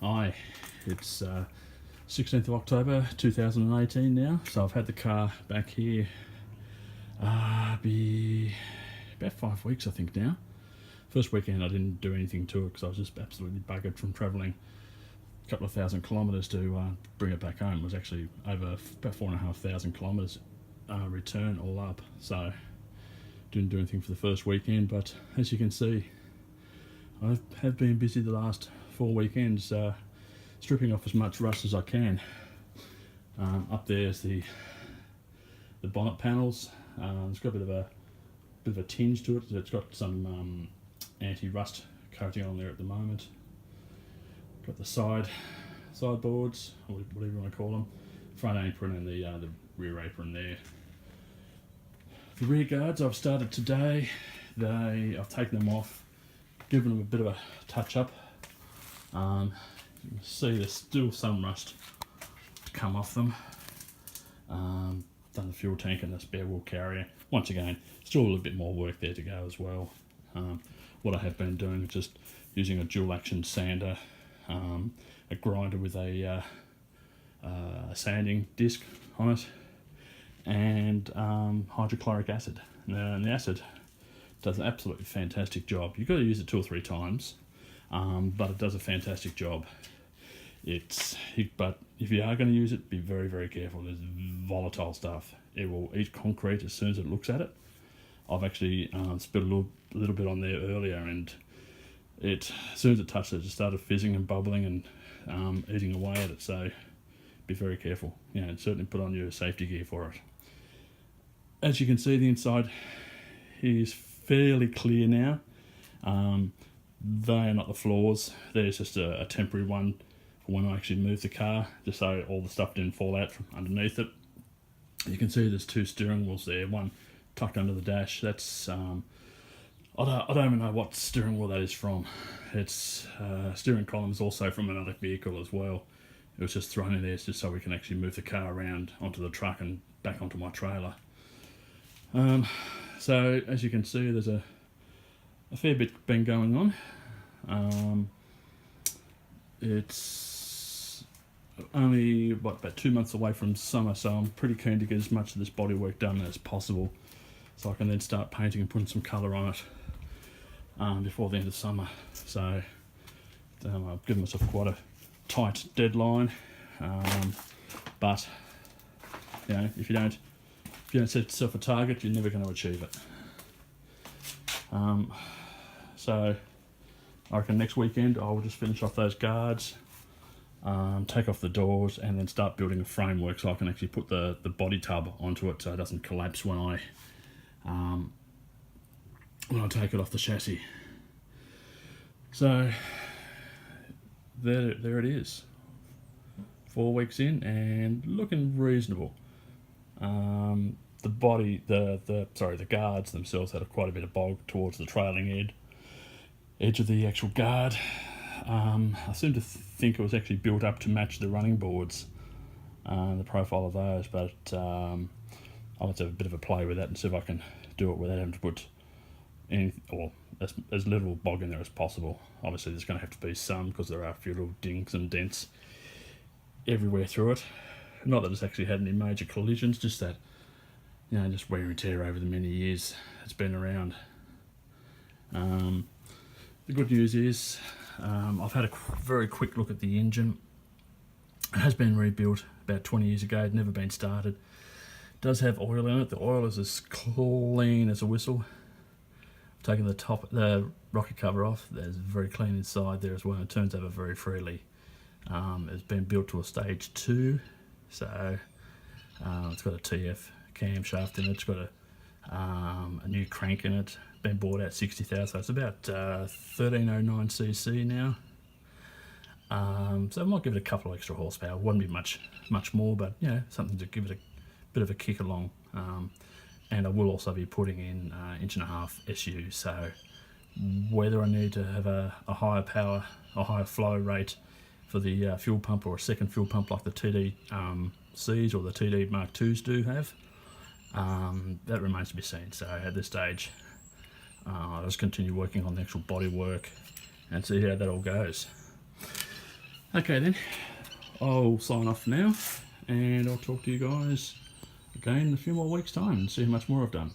Hi, it's 16th of October 2018 now, so I've had the car back here be about 5 weeks I think now. First weekend I didn't do anything to it because I was just absolutely buggered from travelling a couple of thousand kilometres to bring it back home. It was actually over about 4,500 kilometres return all up, so didn't do anything for the first weekend, but as you can see I have been busy the last 4 weekends stripping off as much rust as I can. Up there's the bonnet panels. It's got a bit of a tinge to it. It's got some anti-rust coating on there at the moment. Got the sideboards, or whatever you want to call them, front apron and the rear apron there. The rear guards I've started today. I've taken them off, given them a bit of a touch up. You can see there's still some rust to come off them. Done the fuel tank and the spare wheel carrier. Once again, still a little bit more work there to go as well. What I have been doing is just using a dual action sander, a grinder with a sanding disc on it, and hydrochloric acid. And the acid does an absolutely fantastic job. You've got to use it 2 or 3 times, but it does a fantastic job. But if you are going to use it, be very, very careful. There's volatile stuff. It will eat concrete as soon as it looks at it. I've actually spit a little bit on there earlier, and as soon as it touched it, it just started fizzing and bubbling and eating away at it. So be very careful. And certainly put on your safety gear for it. As you can see, the inside is fairly clear now. They are not the floors. There's just a temporary one for when I actually move the car, just so all the stuff didn't fall out from underneath it. You can see there's 2 steering wheels there, one tucked under the dash. That's I don't even know what steering wheel that is from. It's steering column is also from another vehicle as well. It was just thrown in there just so we can actually move the car around onto the truck and back onto my trailer. So as you can see, there's a fair bit been going on. It's only about 2 months away from summer, so I'm pretty keen to get as much of this bodywork done as possible, so I can then start painting and putting some colour on it before the end of summer. So I've given myself quite a tight deadline, but if you don't set yourself a target, you're never going to achieve it. So I reckon next weekend I will just finish off those guards, take off the doors, and then start building a framework so I can actually put the body tub onto it so it doesn't collapse when I take it off the chassis. So there it is. 4 weeks in and looking reasonable. The guards themselves had quite a bit of bog towards the trailing edge of the actual guard. I seem to think it was actually built up to match the running boards, the profile of those, but I'll have to have a bit of a play with that and see if I can do it without having to put as little bog in there as possible. Obviously there's going to have to be some, because there are a few little dings and dents everywhere through it. Not that it's actually had any major collisions, just that just wear and tear over the many years it's been around. The good news is I've had a very quick look at the engine. It has been rebuilt about 20 years ago. It's never been started. It does have oil in it. The oil is as clean as a whistle. I've taken the rocker cover off. There's very clean inside there as well. It turns over very freely. It's been built to a stage 2, so it's got a TF camshaft in it. It's got a new crank in it. Been bought out 60,000, so it's about 1309cc now. So I might give it a couple of extra horsepower. It wouldn't be much more, but something to give it a bit of a kick along. And I will also be putting in 1.5 SU, so whether I need to have a higher power, a higher flow rate for the fuel pump, or a second fuel pump like the TD Cs or the TD Mark IIs do have, that remains to be seen. So at this stage, I'll just continue working on the actual body work and see how that all goes. Okay then, I'll sign off now, and I'll talk to you guys again in a few more weeks' time and see how much more I've done.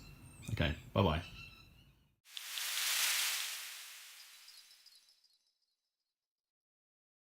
Okay, bye bye.